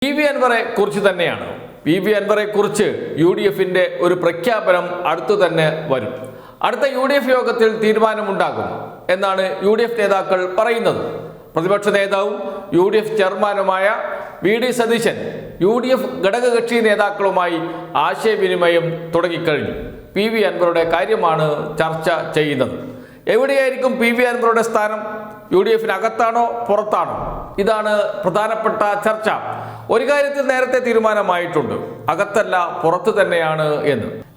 PV. അൻവറെ കുറിച്ച് തന്നെയാണ്. PV. അൻവറെ കുറിച്ച് UDFന്റെ ഒരു പ്രഖ്യാപനം അടുത്തു തന്നെ വരും. അടുത്ത UDF യോഗത്തിൽ തീരുമാനമുണ്ടാകും എന്നാണ് UDF നേതാക്കൾ പറയുന്നത്. പ്രതിപക്ഷ നേതാവും UDF ചെയർമാനുമായ VD സതീശൻ UDF ഘടകകക്ഷി നേതാക്കളുമായി ആശയവിനിമയം തുടങ്ങിക്കഴിഞ്ഞു. പി.വി. അൻവറുടെ കാര്യമാണ് ചർച്ച ചെയ്യുന്നത്. എവിടെയായിരിക്കും പി.വി. അൻവറുടെ സ്ഥാനം? UDFനകത്താണോ പുറത്താണോ? ഇതാണ് പ്രധാനപ്പെട്ട ചർച്ച. ഒരു കാര്യത്തിൽ നേരത്തെ തീരുമാനമായിട്ടുണ്ട്, അകത്തല്ല പുറത്ത് തന്നെയാണ്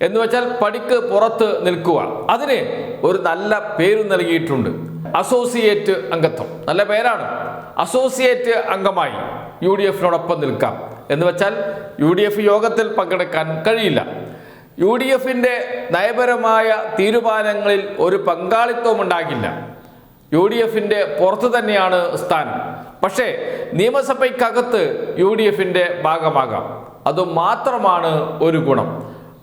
എന്ന് വെച്ചാൽ പടിക്ക് പുറത്ത് നിൽക്കുക. അതിന് ഒരു നല്ല പേര് നൽകിയിട്ടുണ്ട്, അസോസിയേറ്റ് അംഗത്വം. നല്ല പേരാണ്. അസോസിയേറ്റ് അംഗമായി UDFനോടൊപ്പം നിൽക്കാം എന്ന് വെച്ചാൽ UDF യോഗത്തിൽ പങ്കെടുക്കാൻ കഴിയില്ല. UDFന്റെ നയപരമായ തീരുമാനങ്ങളിൽ ഒരു പങ്കാളിത്തവും ഉണ്ടാകില്ല. UDFന്റെ പുറത്ത് തന്നെയാണ് സ്ഥാനം. പക്ഷേ നിയമസഭയ്ക്കകത്ത് UDFന്റെ ഭാഗമാകാം. അതുമാത്രമാണ് ഒരു ഗുണം.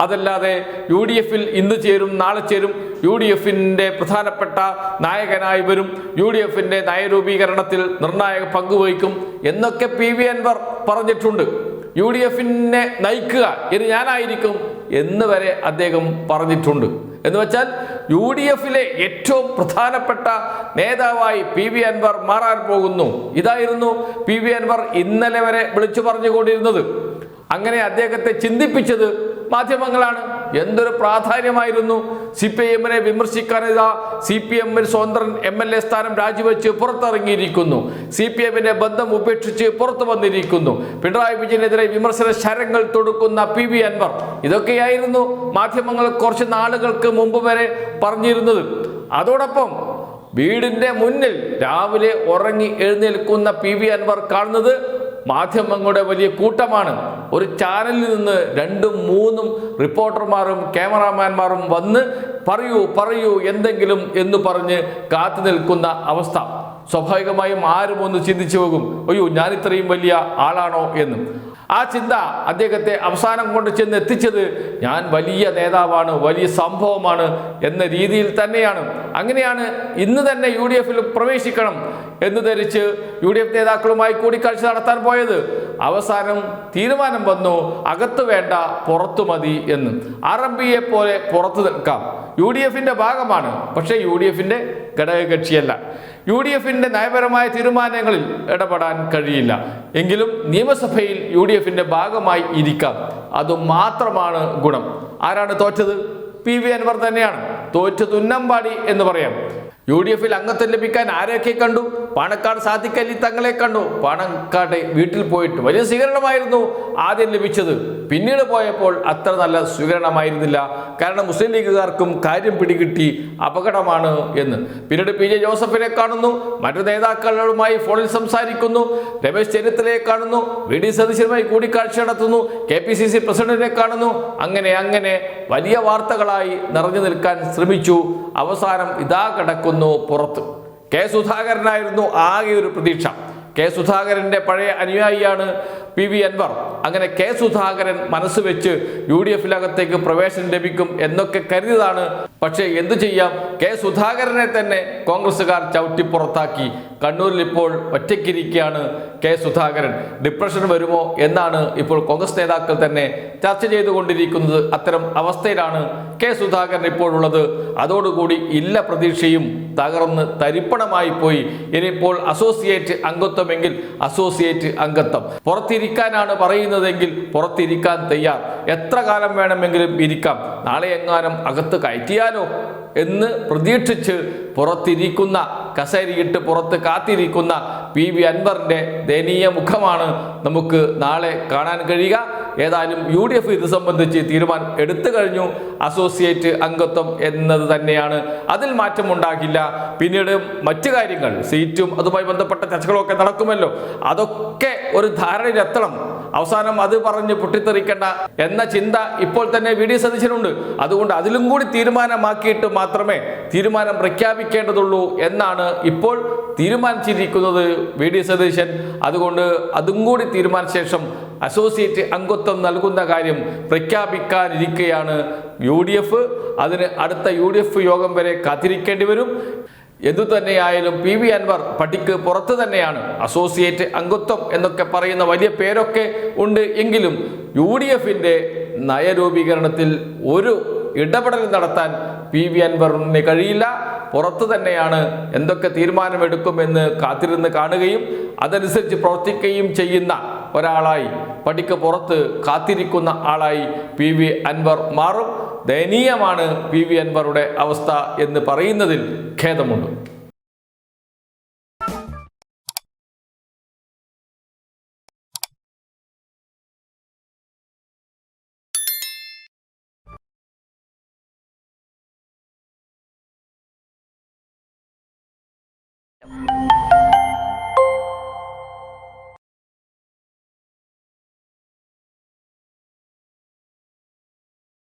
അതല്ലാതെ UDFൽ ഇന്ന് ചേരും, നാളെ ചേരും, UDFന്റെ പ്രധാനപ്പെട്ട നായകനായി വരും, UDFന്റെ നയരൂപീകരണത്തിൽ നിർണായക പങ്കുവഹിക്കും എന്നൊക്കെ പി.വി. അൻവർ പറഞ്ഞിട്ടുണ്ട്. UDFനെ നയിക്കുക ഇനി ഞാനായിരിക്കും എന്ന് വരെ അദ്ദേഹം പറഞ്ഞിട്ടുണ്ട്. എന്ന് വെച്ചാൽ UDFലെ ഏറ്റവും പ്രധാനപ്പെട്ട നേതാവായി പി.വി. അൻവർ മാറാൻ പോകുന്നു. ഇതായിരുന്നു പി.വി. അൻവർ ഇന്നലെ വരെ വിളിച്ചു പറഞ്ഞുകൊണ്ടിരുന്നത്. അങ്ങനെ അദ്ദേഹത്തെ ചിന്തിപ്പിച്ചത് മാധ്യമങ്ങളാണ്. എന്തൊരു പ്രാധാന്യമായിരുന്നു. CPIMനെ വിമർശിക്കാൻ CPM സ്വതന്ത്രൻ MLA സ്ഥാനം രാജിവെച്ച് പുറത്തിറങ്ങിയിരിക്കുന്നു. CPMന്റെ ബന്ധം ഉപേക്ഷിച്ച് പുറത്തു വന്നിരിക്കുന്നു. പിണറായി വിജയനെതിരെ വിമർശന ശരങ്ങൾ തൊടുക്കുന്ന പി.വി. അൻവർ. ഇതൊക്കെയായിരുന്നു മാധ്യമങ്ങൾ കുറച്ച് നാളുകൾക്ക് മുമ്പ് വരെ പറഞ്ഞിരുന്നത്. അതോടൊപ്പം വീടിന്റെ മുന്നിൽ രാവിലെ ഉറങ്ങി എഴുന്നേൽക്കുന്ന പി.വി. അൻവർ കാണുന്നത് മാധ്യമങ്ങളുടെ വലിയ കൂട്ടമാണ്. ഒരു ചാനലിൽ നിന്ന് 2ഉം 3ഉം റിപ്പോർട്ടർമാരും ക്യാമറാമാൻമാരും വന്ന് പറയൂ എന്തെങ്കിലും എന്ന് പറഞ്ഞ് കാത്തു നിൽക്കുന്ന അവസ്ഥ. സ്വാഭാവികമായും ആരും ഒന്ന് ചിന്തിച്ചു പോകും, അയ്യോ ഞാൻ ഇത്രയും വലിയ ആളാണോ എന്ന്. ആ ചിന്ത അദ്ദേഹത്തെ അവസാനം കൊണ്ട് ചെന്ന് എത്തിച്ചത് ഞാൻ വലിയ നേതാവാണ്, വലിയ സംഭവമാണ് എന്ന രീതിയിൽ തന്നെയാണ്. അങ്ങനെയാണ് ഇന്ന് തന്നെ UDFൽ പ്രവേശിക്കണം എന്ന് ധരിച്ച് UDF നേതാക്കളുമായി കൂടിക്കാഴ്ച നടത്താൻ പോയത്. അവസാനം തീരുമാനം വന്നു, അകത്ത് വേണ്ട പുറത്തു മതി എന്ന്. RMPയെ പോലെ പുറത്തു നിൽക്കാം. UDFന്റെ ഭാഗമാണ്, പക്ഷേ UDFന്റെ ഘടകകക്ഷിയല്ല. UDFന്റെ നയപരമായ തീരുമാനങ്ങളിൽ ഇടപെടാൻ കഴിയില്ല. എങ്കിലും നിയമസഭയിൽ UDFന്റെ ഭാഗമായി ഇരിക്കാം. അതുമാത്രമാണ് ഗുണം. ആരാണ് തോറ്റത്? പി.വി. അൻവർ തന്നെയാണ്. തോറ്റ് തുന്നമ്പാടി എന്ന് പറയാം. UDFൽ അംഗത്വം ലഭിക്കാൻ ആരെയൊക്കെ കണ്ടു? പാണക്കാട് സാദിഖ് അലി തങ്ങളെ കണ്ടു. പാണക്കാട് വീട്ടിൽ പോയിട്ട് വലിയ സ്വീകരണമായിരുന്നു ആദ്യം ലഭിച്ചത്. പിന്നീട് പോയപ്പോൾ അത്ര നല്ല സ്വീകരണമായിരുന്നില്ല. കാരണം മുസ്ലിം ലീഗുകാർക്കും കാര്യം പിടികിട്ടി അപകടമാണ് എന്ന്. പിന്നീട് PJ ജോസഫിനെ കാണുന്നു, മറ്റു നേതാക്കളുമായി ഫോണിൽ സംസാരിക്കുന്നു, രമേശ് ചെന്നിത്തലയെ കാണുന്നു, VD സതീശനുമായി കൂടിക്കാഴ്ച നടത്തുന്നു, KPCC പ്രസിഡന്റിനെ കാണുന്നു. അങ്ങനെ വലിയ വാർത്തകളായി നിറഞ്ഞു നിൽക്കാൻ ശ്രമിച്ചു. അവസാനം ഇതാ കിടക്കുന്നു പുറത്ത്. കെ സുധാകരനായിരുന്നു ആകെ ഒരു പ്രതീക്ഷ. കെ സുധാകരന്റെ പഴയ അനുയായിയാണ് പി.വി. അൻവർ. അങ്ങനെ കെ സുധാകരൻ മനസ്സ് വെച്ച് UDFലകത്തേക്ക് പ്രവേശനം ലഭിക്കും എന്നൊക്കെ കരുതിയതാണ്. പക്ഷേ എന്തു ചെയ്യാം, കെ സുധാകരനെ തന്നെ കോൺഗ്രസുകാർ ചവിട്ടി പുറത്താക്കി. കണ്ണൂരിൽ ഇപ്പോൾ ഒറ്റയ്ക്കിരിക്കുകയാണ് കെ സുധാകരൻ. ഡിപ്രഷൻ വരുമോ എന്നാണ് ഇപ്പോൾ കോൺഗ്രസ് നേതാക്കൾ തന്നെ ചർച്ച ചെയ്തുകൊണ്ടിരിക്കുന്നത്. അത്തരം അവസ്ഥയിലാണ് കെ സുധാകരൻ ഇപ്പോഴുള്ളത്. അതോടുകൂടി ഇല്ല പ്രതീക്ഷയും തകർന്ന് തരിപ്പണമായി പോയി. ഇനിയിപ്പോൾ അസോസിയേറ്റ് അംഗത്വമെങ്കിൽ അസോസിയേറ്റ് അംഗത്വം, പുറത്തിരിക്കാനാണ് പറയുന്നതെങ്കിൽ പുറത്തിരിക്കാൻ തയ്യാർ. എത്ര കാലം വേണമെങ്കിലും ഇരിക്കാം. നാളെ എങ്ങാനും അകത്ത് കയറ്റിയാലോ എന്ന് പ്രതീക്ഷിച്ച് പുറത്തിരിക്കുന്ന, കസേരയിട്ട് പുറത്ത് കാത്തിരിക്കുന്ന പി.വി. അൻവറിന്റെ ദയനീയ മുഖമാണ് നമുക്ക് നാളെ കാണാൻ കഴിയുക. ഏതായാലും UDF ഇത് സംബന്ധിച്ച് തീരുമാനം എടുത്തു കഴിഞ്ഞു. അസോസിയേറ്റ് അംഗത്വം എന്നത് തന്നെയാണ്. അതിൽ മാറ്റമുണ്ടാകില്ല. പിന്നീട് മറ്റു കാര്യങ്ങൾ, സീറ്റും അതുമായി ബന്ധപ്പെട്ട ചർച്ചകളൊക്കെ നടക്കുമല്ലോ, അതൊക്കെ ഒരു ധാരണയിലെത്തണം. അവസാനം അത് പറഞ്ഞ് പൊട്ടിത്തെറിക്കേണ്ട എന്ന ചിന്ത ഇപ്പോൾ തന്നെ VD സതീശനുണ്ട്. അതുകൊണ്ട് അതിലും കൂടി തീരുമാനമാക്കിയിട്ട് മാത്രമേ തീരുമാനം പ്രഖ്യാപിക്കേണ്ടതുള്ളൂ എന്നാണ് ഇപ്പോൾ തീരുമാനിച്ചിരിക്കുന്നത് VD സതീശൻ. അതുകൊണ്ട് അതും കൂടി തീരുമാനിച്ച ശേഷം അസോസിയേറ്റ് അംഗത്വം നൽകുന്ന കാര്യം പ്രഖ്യാപിക്കാനിരിക്കുകയാണ് UDF. അതിന് അടുത്ത UDF യോഗം വരെ കാത്തിരിക്കേണ്ടി വരും. എന്തുതന്നെയായാലും പി വി അൻവർ പടിക്ക് പുറത്ത് തന്നെയാണ്. അസോസിയേറ്റ് അംഗത്വം എന്നൊക്കെ പറയുന്ന വലിയ പേരൊക്കെ ഉണ്ട് എങ്കിലും UDFിൻ്റെ നയരൂപീകരണത്തിൽ ഒരു ഇടപെടൽ നടത്താൻ പി വി അൻവറിന് കഴിയില്ല. പുറത്ത് തന്നെയാണ്. എന്തൊക്കെ തീരുമാനമെടുക്കുമെന്ന് കാത്തിരുന്ന് കാണുകയും അതനുസരിച്ച് പ്രവർത്തിക്കുകയും ചെയ്യുന്ന ഒരാളായി, പടിക്ക് പുറത്ത് കാത്തിരിക്കുന്ന ആളായി പി വി അൻവർ മാറും. ദയനീയമാണ് പി വി അൻവറുടെ അവസ്ഥ എന്ന് പറയുന്നതിൽ ഖേദമുണ്ട്.